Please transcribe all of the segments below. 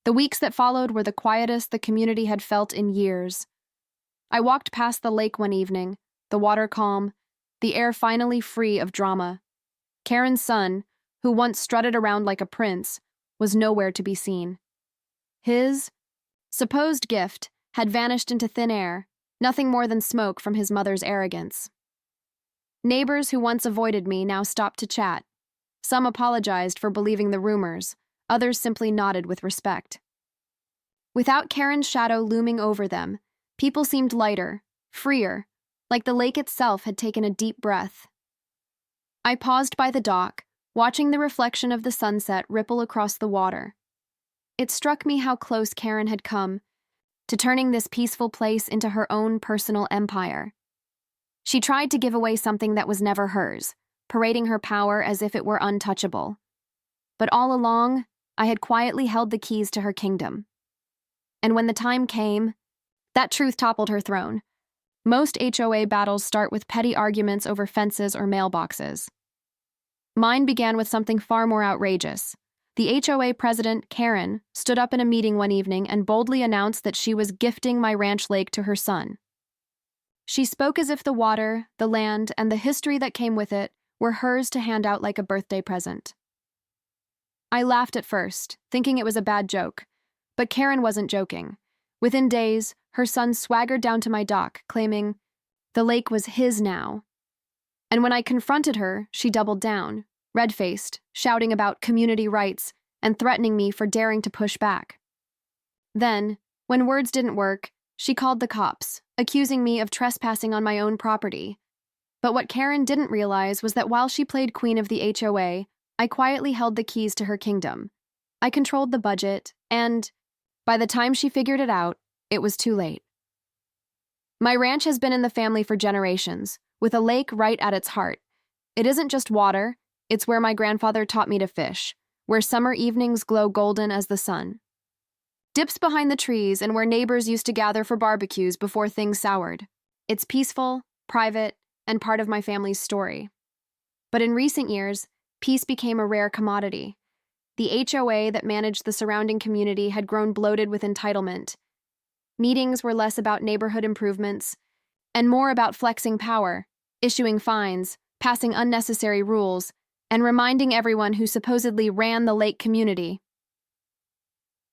The weeks that followed were the quietest the community had felt in years. I walked past the lake one evening, the water calm, the air finally free of drama. Karen's son, who once strutted around like a prince, was nowhere to be seen. His supposed gift had vanished into thin air, nothing more than smoke from his mother's arrogance. Neighbors who once avoided me now stopped to chat. Some apologized for believing the rumors, others simply nodded with respect. Without Karen's shadow looming over them, people seemed lighter, freer, like the lake itself had taken a deep breath. I paused by the dock, watching the reflection of the sunset ripple across the water. It struck me how close Karen had come to turning this peaceful place into her own personal empire. She tried to give away something that was never hers, parading her power as if it were untouchable. But all along, I had quietly held the keys to her kingdom. And when the time came, that truth toppled her throne. Most HOA battles start with petty arguments over fences or mailboxes. Mine began with something far more outrageous. The HOA president, Karen, stood up in a meeting one evening and boldly announced that she was gifting my ranch lake to her son. She spoke as if the water, the land, and the history that came with it were hers to hand out like a birthday present. I laughed at first, thinking it was a bad joke, but Karen wasn't joking. Within days, her son swaggered down to my dock, claiming the lake was his now. And when I confronted her, she doubled down, red-faced, shouting about community rights and threatening me for daring to push back. Then, when words didn't work, she called the cops, accusing me of trespassing on my own property. But what Karen didn't realize was that while she played queen of the HOA, I quietly held the keys to her kingdom. I controlled the budget, and by the time she figured it out, it was too late. My ranch has been in the family for generations, with a lake right at its heart. It isn't just water, it's where my grandfather taught me to fish, where summer evenings glow golden as the sun. Dips behind the trees and where neighbors used to gather for barbecues before things soured. It's peaceful, private, and part of my family's story. But in recent years, peace became a rare commodity. The HOA that managed the surrounding community had grown bloated with entitlement. Meetings were less about neighborhood improvements and more about flexing power, issuing fines, passing unnecessary rules, and reminding everyone who supposedly ran the lake community.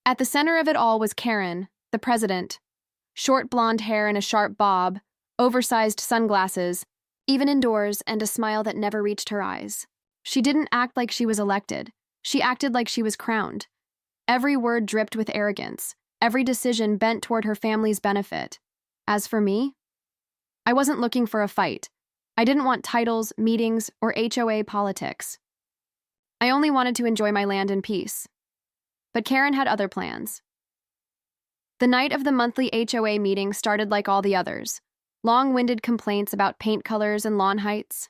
At the center of it all was Karen, the president. Short blonde hair and a sharp bob, oversized sunglasses, even indoors, and a smile that never reached her eyes. She didn't act like she was elected. She acted like she was crowned. Every word dripped with arrogance, every decision bent toward her family's benefit. As for me, I wasn't looking for a fight. I didn't want titles, meetings, or HOA politics. I only wanted to enjoy my land in peace. But Karen had other plans. The night of the monthly HOA meeting started like all the others, long-winded complaints about paint colors and lawn heights.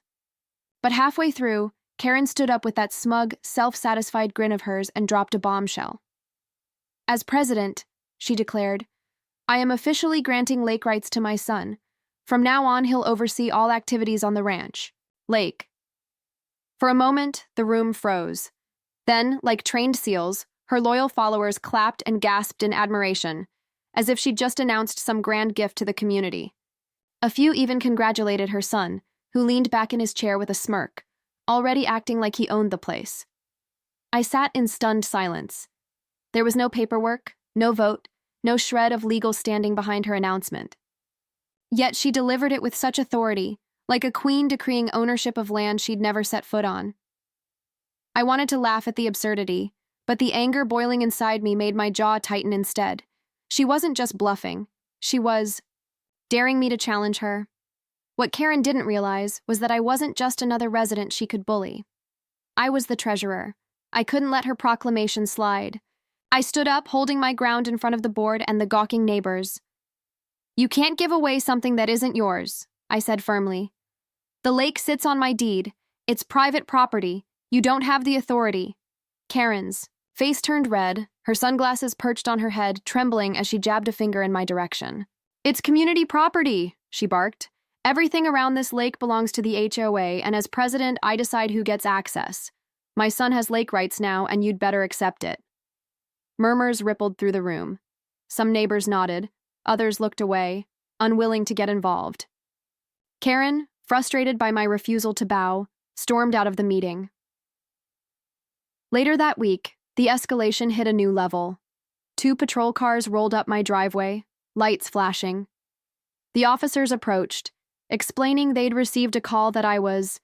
But halfway through, Karen stood up with that smug, self-satisfied grin of hers and dropped a bombshell. As president, she declared, I am officially granting lake rights to my son. From now on, he'll oversee all activities on the ranch. Lake. For a moment, the room froze. Then, like trained seals, her loyal followers clapped and gasped in admiration, as if she'd just announced some grand gift to the community. A few even congratulated her son, who leaned back in his chair with a smirk, already acting like he owned the place. I sat in stunned silence. There was no paperwork, no vote, no shred of legal standing behind her announcement. Yet she delivered it with such authority, like a queen decreeing ownership of land she'd never set foot on. I wanted to laugh at the absurdity, but the anger boiling inside me made my jaw tighten instead. She wasn't just bluffing. She was daring me to challenge her. What Karen didn't realize was that I wasn't just another resident she could bully. I was the treasurer. I couldn't let her proclamation slide. I stood up, holding my ground in front of the board and the gawking neighbors. You can't give away something that isn't yours, I said firmly. The lake sits on my deed. It's private property. You don't have the authority. Karen's face turned red, her sunglasses perched on her head, trembling as she jabbed a finger in my direction. It's community property, she barked. Everything around this lake belongs to the HOA, and as president, I decide who gets access. My son has lake rights now, and you'd better accept it. Murmurs rippled through the room. Some neighbors nodded, others looked away, unwilling to get involved. Karen, frustrated by my refusal to bow, stormed out of the meeting. Later that week, the escalation hit a new level. 2 patrol cars rolled up my driveway, lights flashing. The officers approached, explaining they'd received a call that I was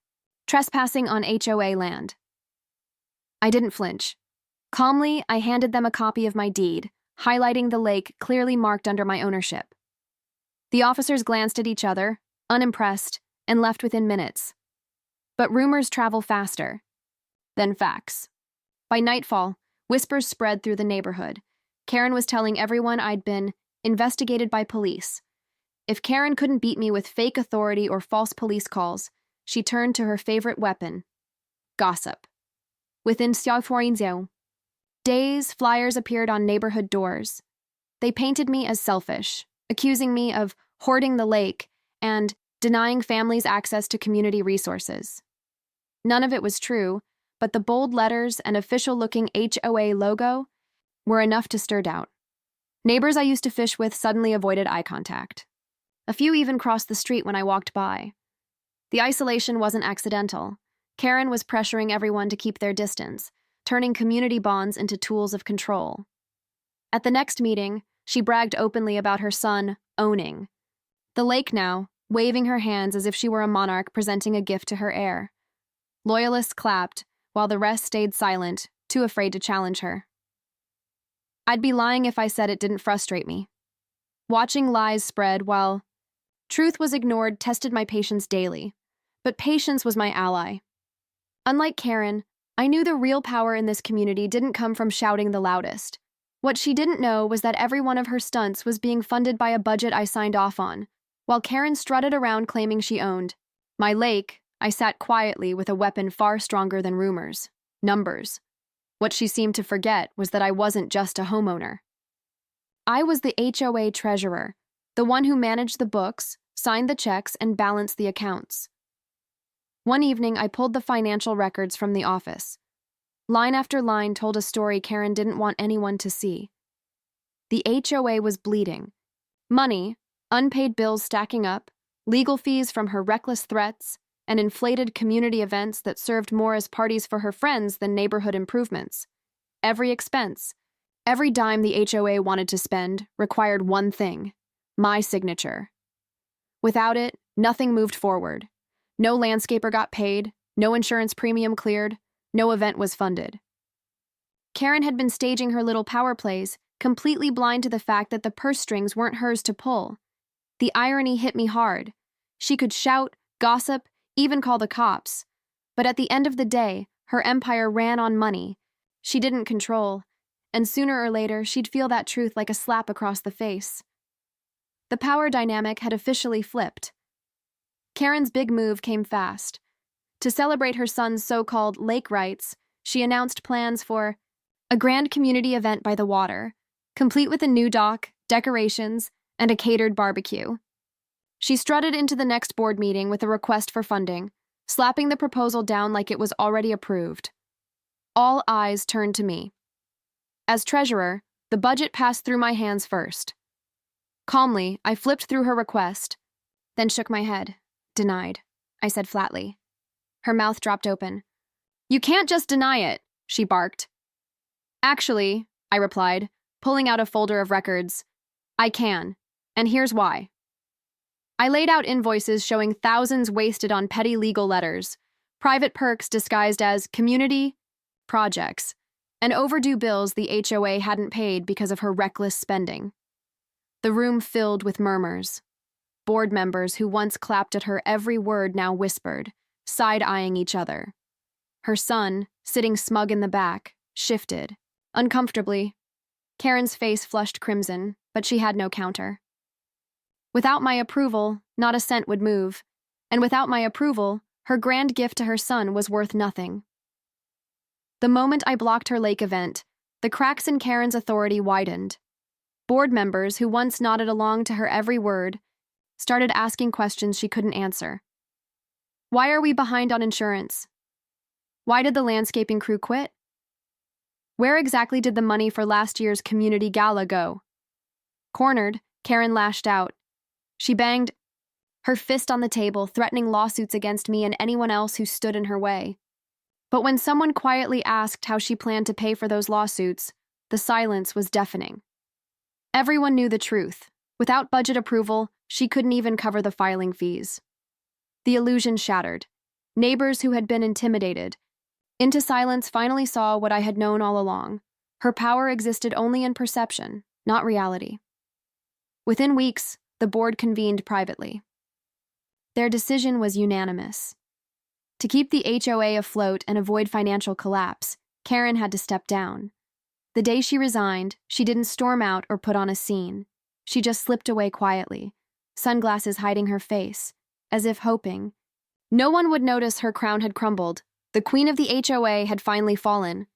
trespassing on HOA land. I didn't flinch. Calmly, I handed them a copy of my deed, highlighting the lake clearly marked under my ownership. The officers glanced at each other, unimpressed, and left within minutes. But rumors travel faster than facts. By nightfall, whispers spread through the neighborhood. Karen was telling everyone I'd been investigated by police. If Karen couldn't beat me with fake authority or false police calls, she turned to her favorite weapon: gossip. Within days, flyers appeared on neighborhood doors. They painted me as selfish, accusing me of hoarding the lake and denying families access to community resources. None of it was true, but the bold letters and official-looking HOA logo were enough to stir doubt. Neighbors I used to fish with suddenly avoided eye contact. A few even crossed the street when I walked by. The isolation wasn't accidental. Karen was pressuring everyone to keep their distance, turning community bonds into tools of control. At the next meeting, she bragged openly about her son owning the lake now, waving her hands as if she were a monarch presenting a gift to her heir. Loyalists clapped, while the rest stayed silent, too afraid to challenge her. I'd be lying if I said it didn't frustrate me. Watching lies spread while truth was ignored tested my patience daily, but patience was my ally. Unlike Karen, I knew the real power in this community didn't come from shouting the loudest. What she didn't know was that every one of her stunts was being funded by a budget I signed off on, while Karen strutted around claiming she owned my lake. I sat quietly with a weapon far stronger than rumors: numbers. What she seemed to forget was that I wasn't just a homeowner. I was the HOA treasurer, the one who managed the books, signed the checks, and balanced the accounts. One evening, I pulled the financial records from the office. Line after line told a story Karen didn't want anyone to see. The HOA was bleeding. Money, unpaid bills stacking up, legal fees from her reckless threats, and inflated community events that served more as parties for her friends than neighborhood improvements. Every expense, every dime the HOA wanted to spend, required one thing: my signature. Without it, nothing moved forward. No landscaper got paid, no insurance premium cleared, no event was funded. Karen had been staging her little power plays, completely blind to the fact that the purse strings weren't hers to pull. The irony hit me hard. She could shout, gossip, even call the cops. But at the end of the day, her empire ran on money she didn't control, and sooner or later she'd feel that truth like a slap across the face. The power dynamic had officially flipped. Karen's big move came fast. To celebrate her son's so-called lake rights, she announced plans for a grand community event by the water, complete with a new dock, decorations, and a catered barbecue. She strutted into the next board meeting with a request for funding, slapping the proposal down like it was already approved. All eyes turned to me. As treasurer, the budget passed through my hands first. Calmly, I flipped through her request, then shook my head. Denied, I said flatly. Her mouth dropped open. You can't just deny it, she barked. Actually, I replied, pulling out a folder of records. I can, and here's why. I laid out invoices showing thousands wasted on petty legal letters, private perks disguised as community projects, and overdue bills the HOA hadn't paid because of her reckless spending. The room filled with murmurs. Board members who once clapped at her every word now whispered, side-eyeing each other. Her son, sitting smug in the back, shifted, uncomfortably. Karen's face flushed crimson, but she had no counter. Without my approval, not a cent would move, and without my approval, her grand gift to her son was worth nothing. The moment I blocked her lake event, the cracks in Karen's authority widened. Board members who once nodded along to her every word started asking questions she couldn't answer. Why are we behind on insurance? Why did the landscaping crew quit? Where exactly did the money for last year's community gala go? Cornered, Karen lashed out. She banged her fist on the table, threatening lawsuits against me and anyone else who stood in her way. But when someone quietly asked how she planned to pay for those lawsuits, the silence was deafening. Everyone knew the truth. Without budget approval, she couldn't even cover the filing fees. The illusion shattered. Neighbors who had been intimidated into silence finally saw what I had known all along. Her power existed only in perception, not reality. Within weeks, the board convened privately. Their decision was unanimous. To keep the HOA afloat and avoid financial collapse, Karen had to step down. The day she resigned, she didn't storm out or put on a scene. She just slipped away quietly, sunglasses hiding her face, as if hoping no one would notice her crown had crumbled. The queen of the HOA had finally fallen.